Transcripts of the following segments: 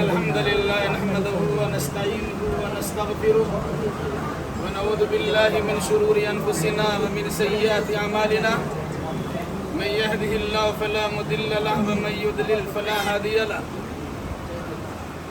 الحمدللہ نحمده ونستعینه ونستغفره ونعوذ باللہ من شرور انفسنا ومن سیئات اعمالنا من يهده الله فلا مضل له ومن يضلل فلا هادي له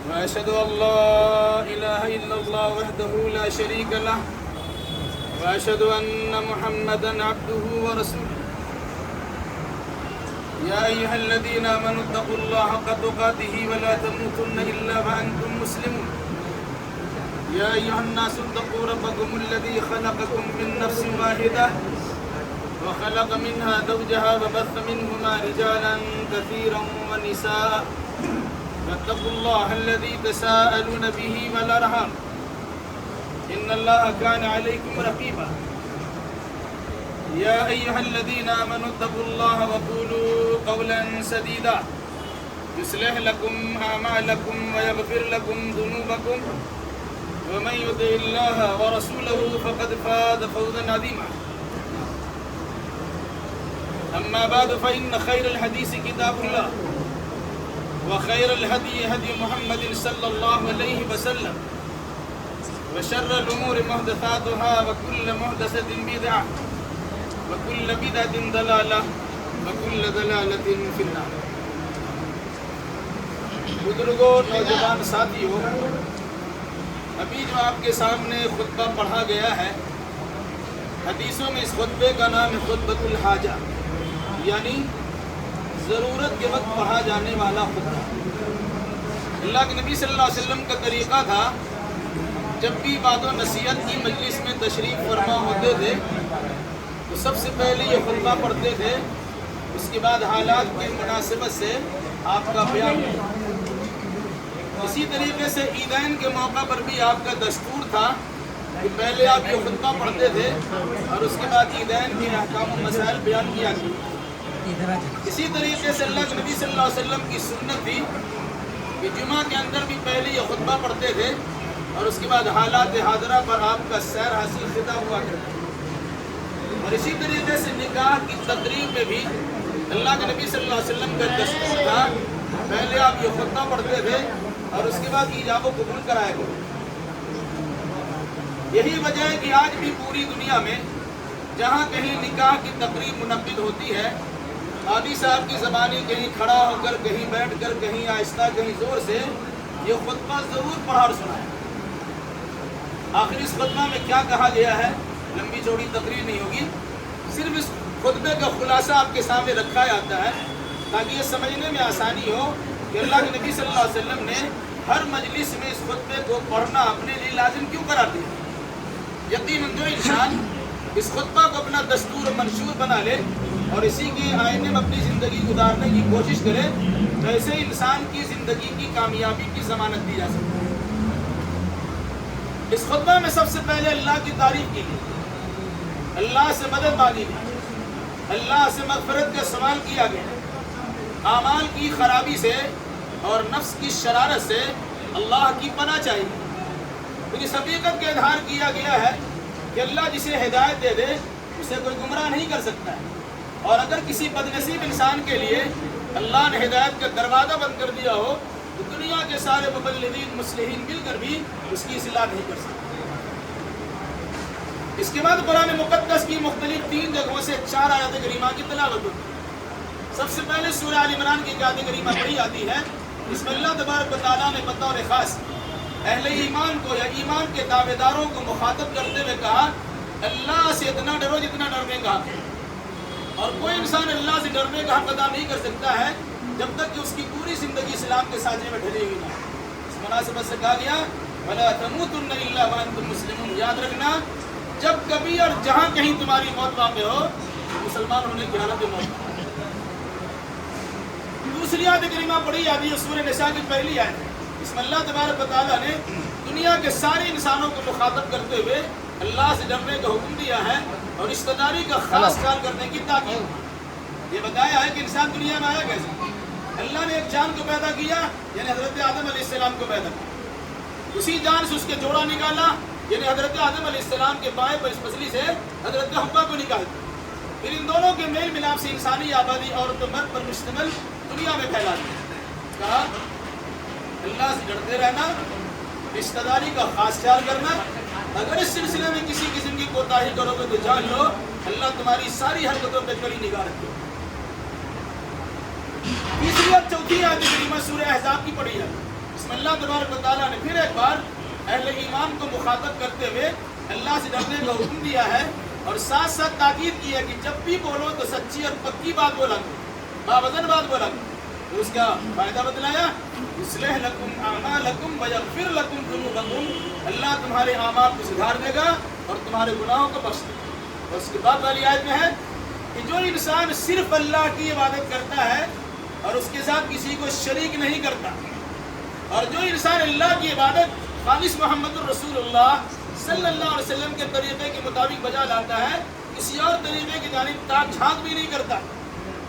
واشهد ان لا اله الا الله وحده لا شريك له واشهد ان محمدا عبده ورسوله يا أيها الذين آمنوا اتقوا الله حق تقاته ولا تموتن إلا وأنتم مسلمون يا أيها الناس اتقوا ربكم الذي خلقكم من نفس واحدة وخلق منها زوجها وبث منهما رجالا كثيرا ونساء واتقوا الله الذي تساءلون به والأرحام إن الله كان عليكم رقيبا يا أيها الذين آمنوا اتقوا الله وقولوا قولا سديدا يصلح لكم أعمالكم ويغفر لكم ذنوبكم ومن يطع الله ورسوله فقد فاز فوزا عظيما أما بعد فإن خير الحديث كتاب الله وخير الهدي هدي محمد صلى الله عليه وسلم وشر الأمور محدثاتها وكل محدثة بدعة وكل بدعة ضلالة وكل ضلالة في النار. بزرگوں نوجوان ساتھیوں، ابھی جو آپ کے سامنے خطبہ پڑھا گیا ہے، حدیثوں میں اس خطبے کا نام ہے خطبۃ الحاجہ، یعنی ضرورت کے وقت پڑھا جانے والا خطبہ. اللہ کے نبی صلی اللہ علیہ وسلم کا طریقہ تھا، جب بھی بات و نصیحت کی مجلس میں تشریف فرما ہوتے تھے تو سب سے پہلے یہ خطبہ پڑھتے تھے، اس کے بعد حالات کی مناسبت سے آپ کا بیان. اسی طریقے سے عیدین کے موقع پر بھی آپ کا دستور تھا کہ پہلے آپ یہ خطبہ پڑھتے تھے اور اس کے بعد عیدین کے احکام و مسائل بیان کیا کرتے. اسی طریقے سے اللہ کے نبی صلی اللہ علیہ وسلم کی سنت تھی کہ جمعہ کے اندر بھی پہلے یہ خطبہ پڑھتے تھے اور اس کے بعد حالات حاضرہ پر آپ کا سیر حاصل خطاب ہوا کرتا. اور اسی طریقے سے نکاح کی تقریب میں بھی اللہ کے نبی صلی اللہ علیہ وسلم کا دستور تھا، پہلے آپ یہ خطبہ پڑھتے تھے اور اس کے بعد ایجاب و قبول کرایا کرتے. یہی وجہ ہے کہ آج بھی پوری دنیا میں جہاں کہیں نکاح کی تقریب منعقد ہوتی ہے، قاضی صاحب کی زبانی کہیں کھڑا ہو کر، کہیں بیٹھ کر، کہیں آہستہ، کہیں زور سے یہ خطبہ ضرور پڑھا اور سنایا. آخر اس خطبہ میں کیا کہا گیا ہے، لمبی چوڑی تقریر نہیں ہوگی، صرف اس خطبے کا خلاصہ آپ کے سامنے رکھا جاتا ہے تاکہ یہ سمجھنے میں آسانی ہو کہ اللہ کے نبی صلی اللہ علیہ وسلم نے ہر مجلس میں اس خطبے کو پڑھنا اپنے لیے لازم کیوں قرار دیا. یقیناً جو انسان اس خطبہ کو اپنا دستور و منشور بنا لے اور اسی کے آئینے میں اپنی زندگی گزارنے کی کوشش کرے تو ایسے انسان کی زندگی کی کامیابی کی ضمانت دی جا سکتی ہے. اس خطبہ میں سب سے پہلے اللہ کی تعریف کی گئی، اللہ سے مدد مانگی گئی، اللہ سے مغفرت کا سوال کیا گیا، اعمال کی خرابی سے اور نفس کی شرارت سے اللہ کی پناہ چاہیے۔ پھر اس حقیقت کا اظہار کیا گیا ہے کہ اللہ جسے ہدایت دے دے اسے کوئی گمراہ نہیں کر سکتا ہے، اور اگر کسی بد نصیب انسان کے لیے اللہ نے ہدایت کا دروازہ بند کر دیا ہو تو دنیا کے سارے مبلغین مصلحین مل کر بھی اس کی اصلاح نہیں کر سکتے۔ اس کے بعد قرآن مقدس کی مختلف 3 جگہوں سے 4 آیات کریمہ کی تلاوت ہوتی ہے۔ سب سے پہلے سورہ آل عمران کی آیت کریمہ پڑھی جاتی ہے، اس میں اللہ تبارک و تعالیٰ نے بطور خاص اہل ایمان کو یا ایمان کے دعوے داروں کو مخاطب کرتے ہوئے کہا، اللہ سے اتنا ڈرو جتنا ڈرنے کا حق ہے، اور کوئی انسان اللہ سے ڈرنے کا حق ادا نہیں کر سکتا ہے جب تک کہ اس کی پوری زندگی اسلام کے سانچے میں ڈھلی ہوئی نہ ہو۔ اس مناسبت سے کہا گیا وَلَا تَمُوتُنَّ إِلَّا وَأَنْتُمْ مُسْلِمُونَ، یاد رکھنا جب کبھی اور جہاں کہیں تمہاری موت واقع ہو مسلمان ہونے کی حالت میں موت۔ دوسری آیت کریمہ پڑھی جاتی ہے سورہ نساء کی پہلی آیت، اس میں اللہ تبارک و تعالیٰ نے دنیا کے سارے انسانوں کو مخاطب کرتے ہوئے اللہ سے ڈرنے کا حکم دیا ہے اور رشتہ داری کا خاص خیال کرنے کی تاکید۔ یہ بتایا ہے کہ انسان دنیا میں آیا کیسے؟ اللہ نے ایک جان کو پیدا کیا، یعنی حضرت آدم علیہ السلام کو پیدا کیا، اسی جان سے اس کے جوڑا نکالا، یعنی حضرت آدم علیہ السلام کے بائیں پر اس پسلی سے حضرت حوا کو نکال دیا، پھر ان دونوں کے میل ملاپ سے انسانی آبادی عورت و مرد پر مشتمل دنیا میں پھیلا دیا۔ کہا اللہ سے ڈرتے رہنا، رشتہ داری کا خاص خیال کرنا، اگر اس سلسلے میں کسی قسم کی کوتاہی کرو گے تو جان لو اللہ تمہاری ساری حرکتوں پہ کڑی نگاہ رکھے۔ تیسری اور چوتھی آیت کریمہ سورہ احزاب کی پڑھی ہے، اس میں اللہ تبارک و تعالیٰ نے پھر ایک بار اہل ایمان کو مخاطب کرتے ہوئے اللہ سے ڈرنے کا حکم دیا ہے اور ساتھ ساتھ تاکید کی ہے کہ جب بھی بولو تو سچی اور پکی بات بولا کرو، باوزن بات بولا کرو۔ تو اس کا فائدہ بتلایا، یصلح لکم اعمالکم ویغفر لکم ذنوبکم، اللہ تمہارے اعمال کو سدھار دے گا اور تمہارے گناہوں کو بخش دے گا۔ اور اس کے بعد والی آیت میں ہے کہ جو انسان صرف اللہ کی عبادت کرتا ہے اور اس کے ساتھ کسی کو شریک نہیں کرتا، اور جو انسان اللہ کی عبادت خالص محمد الرسول اللہ صلی اللہ علیہ وسلم کے طریقے کے مطابق بجا لاتا ہے، کسی اور طریقے کی جانب تاک جھانک بھی نہیں کرتا،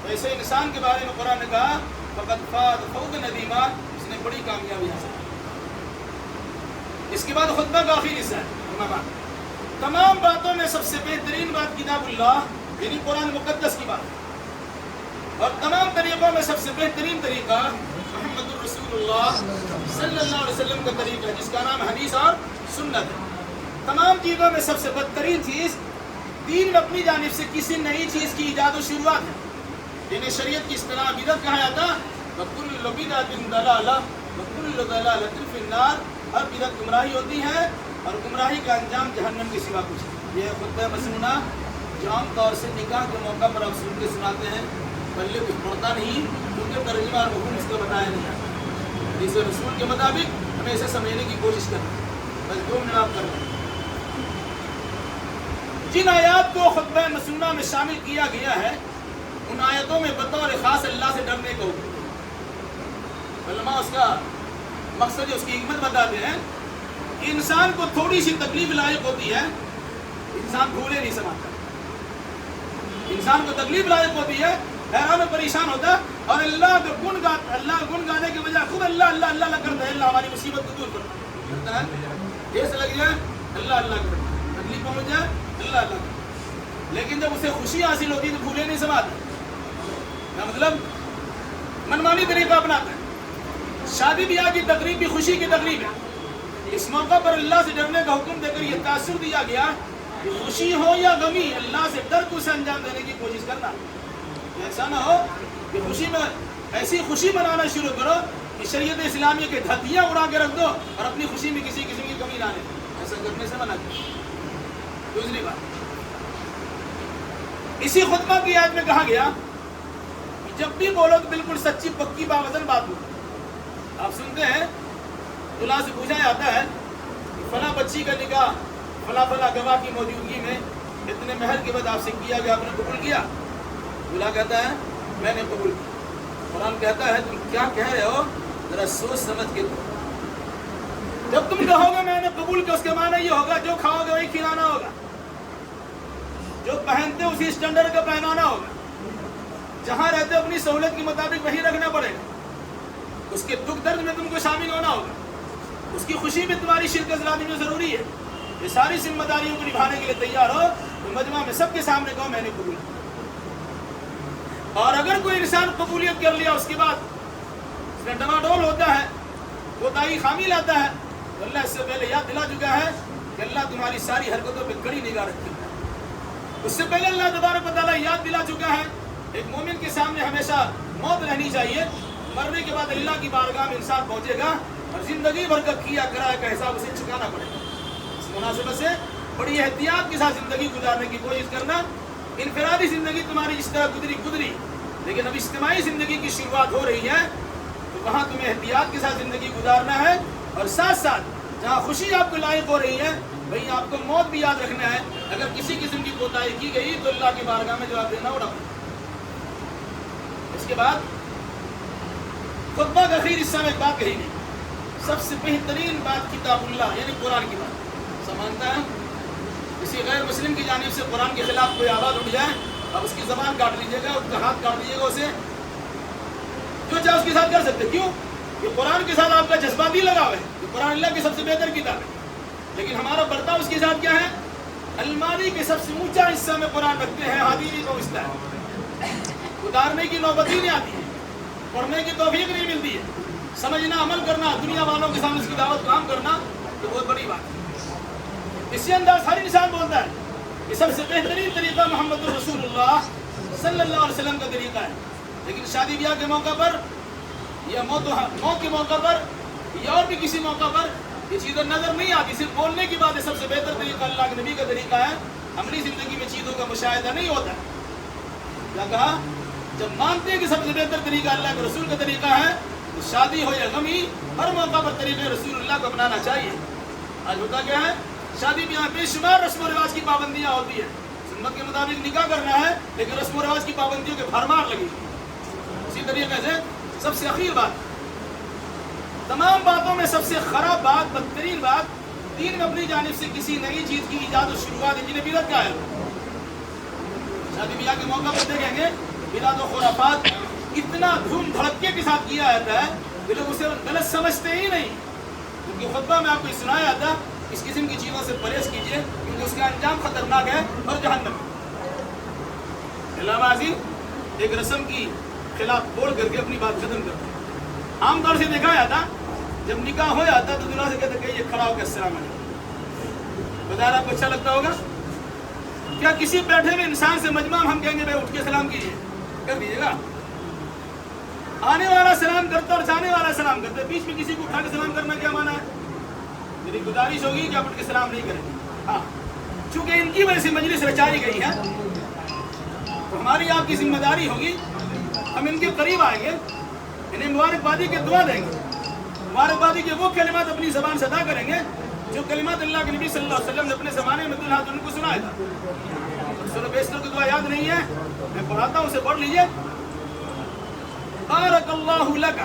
تو ایسے انسان کے بارے میں قرآن نے کہا فقد فاز فوزا عظیما، اس نے بڑی کامیابی حاصل کی۔ اس کے بعد خطبہ کا آخری حصہ ہے، تمام باتوں میں سب سے بہترین بات کتاب اللہ یعنی قرآن مقدس کی بات، اور تمام طریقوں میں سب سے بہترین طریقہ محمد الرسول اللہ صلی اللہ علیہ وسلم کا طریقہ ہے جس کا نام حدیث اور سنت ہے۔ تمام چیزوں میں سب سے بدترین چیز دین میں اپنی جانب سے کسی نئی چیز کی ایجاد و شروعات ہے، جنہیں شریعت کی اصطلاح بدعت کہا جاتا، وَكُلُّ بِدْعَةٍ ضَلَالَةٍ وَكُلُّ ضَلَالَةٍ فِي النَّارِ، ہر بدعت گمراہی ہوتی ہے اور گمراہی کا انجام جہنم کے سوا کچھ نہیں۔ یہ خطبہ مسنونہ جو عام طور سے نکاح کے موقع پر آپ سن کے سناتے ہیں، پہلے کچھ پڑھتا نہیں کیونکہ ترجمہ اور حکم اس کو بتایا نہیں آتا، جس رسول کے مطابق ہمیں اسے سمجھنے کی کوشش کریں، بس 2 منٹ آپ کر رہے ہیں۔ جن آیات کو خطبہ مسنونہ میں شامل کیا گیا ہے ان آیتوں میں بطور خاص اللہ سے ڈرنے کو علماء اس کا مقصد اس کی حکمت بتاتے ہیں کہ انسان کو تھوڑی سی تکلیف لاحق ہوتی ہے، انسان بھولے نہیں سماتا، انسان کو تکلیف لاحق ہوتی ہے، حیران و پریشان ہوتا ہے اور اللہ کا گن گانے کی وجہ خود اللہ اللہ اللہ اللہ کرتا ہے، اللہ ہماری مصیبت کو دور کرتا ہے، جیسے لگ جائے اللہ اللہ کرتا ہے، تکلیف پہنچ جائے اللہ اللہ کرتا ہے، لیکن جب اسے خوشی حاصل ہوتی ہے تو بھولے نہیں سماتا، مطلب منمانی طریقہ اپناتا ہے۔ شادی بیاہ کی تقریب بھی خوشی کی تقریب ہے، اس موقع پر اللہ سے ڈرنے کا حکم دے کر یہ تاثر دیا گیا کہ خوشی ہو یا غمی اللہ سے ڈر کو اسے انجام دینے کی کوشش کرنا، ایسا نہ ہو کہ خوشی میں ایسی خوشی منانا شروع کرو کہ شریعت اسلامیہ کے دھتیاں اڑا کے رکھ دو اور اپنی خوشی میں کسی قسم کی کمی نہ لے، ایسا کرنے سے منع کیا۔ دوسری بات، اسی خطبہ کی آیت میں کہا گیا جب بھی بولو تو بالکل سچی پکی باوزن بات بولو۔ آپ سنتے ہیں دلہا سے پوچھا جاتا ہے کہ فلاں بچی کا نکاح فلاں فلاں گواہ کی موجودگی میں اتنے مہر کے بعد آپ سے کیا گیا، آپ نے قبول کیا؟ دلہا کہتا ہے میں نے قبول کیا۔ قرآن کہتا ہے تم کیا کہہ رہے ہو، ذرا سوچ سمجھ کے جب تم کہو گے میں نے قبول کیا، اس کے معنی یہ ہوگا جو کھاؤ گے وہی کھلانا ہوگا، جو پہنتے اسی اسٹینڈرڈ کا پہنانا ہوگا، جہاں رہتے اپنی سہولت کے مطابق وہی رکھنا پڑے گا، اس کے دکھ درد میں تم کو شامل ہونا ہوگا، اس کی خوشی میں تمہاری شرکت لازمی ضروری ہے۔ یہ ساری ذمہ داریوں کو نبھانے کے لیے تیار ہو تو مجمع میں سب کے سامنے کہو میں نے قبول کیا۔ اور اگر کوئی انسان قبولیت کر لیا اس کے بعد اس کا ڈواڈول ہوتا ہے، کوتاہی خامی لاتا ہے، تو اللہ اس سے پہلے یاد دلا چکا ہے کہ اللہ تمہاری ساری حرکتوں پہ کڑی نگاہ رکھے گا۔ اس سے پہلے اللہ تبارک و تعالیٰ یاد دلا چکا ہے ایک مومن کے سامنے ہمیشہ موت رہنی چاہیے، مرنے کے بعد اللہ کی بارگاہ میں انسان پہنچے گا اور زندگی بھر کا کیا کرایہ کا حساب اسے چکانا پڑے گا۔ اس مناسبت سے بڑی احتیاط کے ساتھ زندگی گزارنے کی کوشش کرنا۔ انفرادی زندگی تمہاری اس طرح گزری، لیکن اب اجتماعی زندگی کی شروعات ہو رہی ہے تو وہاں تمہیں احتیاط کے ساتھ زندگی گزارنا ہے، اور ساتھ ساتھ جہاں خوشی آپ کو لائق ہو رہی ہے وہیں آپ کو موت بھی یاد رکھنا ہے۔ اگر کسی قسم کی کوتاہی کی گئی تو اللہ کی بارگاہ میں جواب دینا ہوگا۔ اس کے بعد خطبہ کا اخیر حصہ میں ایک بات کہی گئی، سب سے بہترین بات کتاب اللہ یعنی قرآن کی بات۔ سمانتا ہے کسی غیر مسلم کی جانب سے قرآن کے خلاف کوئی آواز اٹھ جائے، اب اس کی زبان کاٹ لیجیے گا، اس کا ہاتھ کاٹ دیجیے گا، اسے جو چاہے اس کے ساتھ کر سکتے۔ کیوں؟ یہ قرآن کے ساتھ آپ کا جذباتی لگاؤ ہے، یہ قرآن اللہ کی سب سے بہتر کتاب ہے، لیکن ہمارا برتاؤ اس کے ساتھ کیا ہے؟ الماری کے سب سے اونچا حصہ میں قرآن رکھتے ہیں، ہاتھی نہیں پہنچتا ہے، اتارنے کی نوبت ہی نہیں آتی ہے، پڑھنے کی توفیق نہیں ملتی ہے، سمجھنا عمل کرنا دنیا والوں کے سامنے اس کی دعوت کام کرنا تو بہت بڑی بات ہے۔ اسی انداز ہر انسان بولتا ہے کہ سب سے بہترین طریقہ محمد رسول اللہ صلی اللہ علیہ وسلم کا طریقہ ہے، لیکن شادی بیاہ کے موقع پر یا موت کے موقع پر یا اور بھی کسی موقع پر یہ چیزیں نظر نہیں آتی، صرف بولنے کی بات ہے۔ سب سے بہتر طریقہ اللہ کے نبی کا طریقہ ہے، عملی زندگی میں چیزوں کا مشاہدہ نہیں ہوتا ہے۔ کیا کہا؟ جب مانتے ہیں کہ سب سے بہتر طریقہ اللہ کے رسول کا طریقہ ہے تو شادی ہو یا غمی ہر موقع پر طریقہ رسول اللہ کو اپنانا چاہیے۔ آج ہوتا کیا ہے؟ شادی بیاہ بے شمار رسم و رواج کی پابندیاں ہوتی ہیں، سنت کے مطابق نکاح کرنا ہے لیکن رسم و رواج کی پابندیوں کے بھرمار لگی۔ اسی طریقے سے سب سے اخیر بات، تمام باتوں میں سب سے خراب بات، بدترین بات، دین میں اپنی جانب سے کسی نئی چیز کی ایجاد و شروعات، جنہیں بدعت کا ہے۔ شادی بیاہ کے موقع پر دیکھیں گے بدعت و خرافات اتنا دھوم دھڑکے کے ساتھ کیا جاتا ہے کہ لوگ اسے غلط سمجھتے ہی نہیں، کیونکہ خطبہ میں آپ کو سنایا جاتا اس قسم کی چیزوں سے پرہیز کیجیے کیونکہ اس کا انجام خطرناک ہے اور جہنم ہے۔ علامہ عظیم ایک رسم کی خلاف بول کر کے اپنی بات ختم کرتے ہیں۔ عام طور سے دیکھا جاتا جب نکاح ہو جاتا تو دلہا سے کہتے کہ یہ کھڑا ہو کے السلام علیکم، بظاہر آپ کو اچھا لگتا ہوگا۔ کیا کسی بیٹھے ہوئے انسان سے مجمع ہم کہیں گے بھائی اٹھ کے سلام کیجیے؟ کر دیجیے گا؟ آنے والا سلام کرتا اور جانے والا سلام کرتا، بیچ میں کسی کو اٹھا کے سلام کرنا کیا معنی ہے؟ میری گزارش ہوگی کہ آپ اٹھ کے سلام نہیں کریں گے۔ ہاں، چونکہ ان کی وجہ سے مجلس رچائی گئی ہے تو ہماری آپ کی ذمہ داری ہوگی ہم ان کے قریب آئیں گے، انہیں مبارکبادی کے دعا دیں گے، مبارکبادی کے وہ کلمات اپنی زبان سے ادا کریں گے جو کلمات اللہ کے نبی صلی اللہ علیہ وسلم نے اپنے زمانے میں دلہا ان کو سنایا تھا۔ سورہ بیشتر کی دعا یاد نہیں ہے، میں پڑھاتا ہوں، اسے پڑھ لیجئے۔ بارک اللہ لک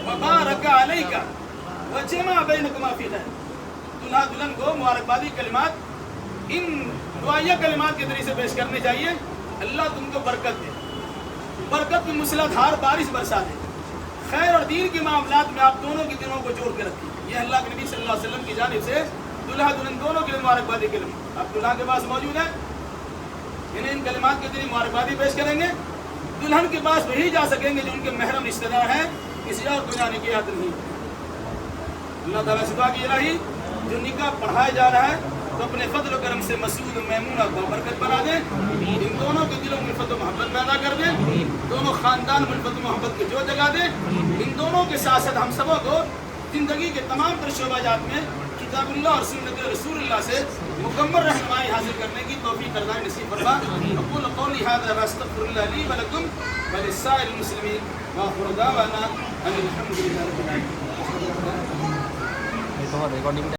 وبارک علیک وجمع بینکما فی خیر۔ دلہا دلہن کو مبارکبادی کلمات ان دعائیہ کلمات کے ذریعے سے پیش کرنے چاہیے۔ اللہ تم کو برکت دے، برکت میں مسلح دھار بارش برسا دے، خیر اور دین کے معاملات میں آپ دونوں کے دلوں کو جوڑ کے رکھیں۔ یہ اللہ کے نبی صلی اللہ علیہ وسلم کی جانب سے دلہا دلہن دونوں کے لیے مبارکبادی کلمات آپ دلہا کے پاس موجود ہے، انہیں ان کلمات کے ذریعے مبارکبادی پیش کریں گے۔ دلہن کے پاس وہی جا سکیں گے جو ان کے محرم رشتہ دار ہیں، کسی اور کو جانے کی عادت نہیں۔ اللہ تعالیٰ سے دعا کی الہی جو نکاح پڑھایا جا رہا ہے تو اپنے فضل و کرم سے مسعود و میمونہ کو برکت بنا دیں، ان دونوں کے دلوں میں الفت و محبت پیدا کر دیں، دونوں خاندان میں الفت و محبت کی جو جگہ دیں، ان دونوں کے ساتھ ساتھ ہم سبوں کو زندگی کے تمام تر شعبہ جات میں کتاب اللہ اور سنت رسول اللہ سے مکمل رہنمائی حاصل کرنے کی توفیق عطا نصیب فرما۔ اقول قولی ھذا واستغفر اللہ لی ولکم ولسائر المسلمین وآخر دعوانا ان الحمد للہ رب العالمین۔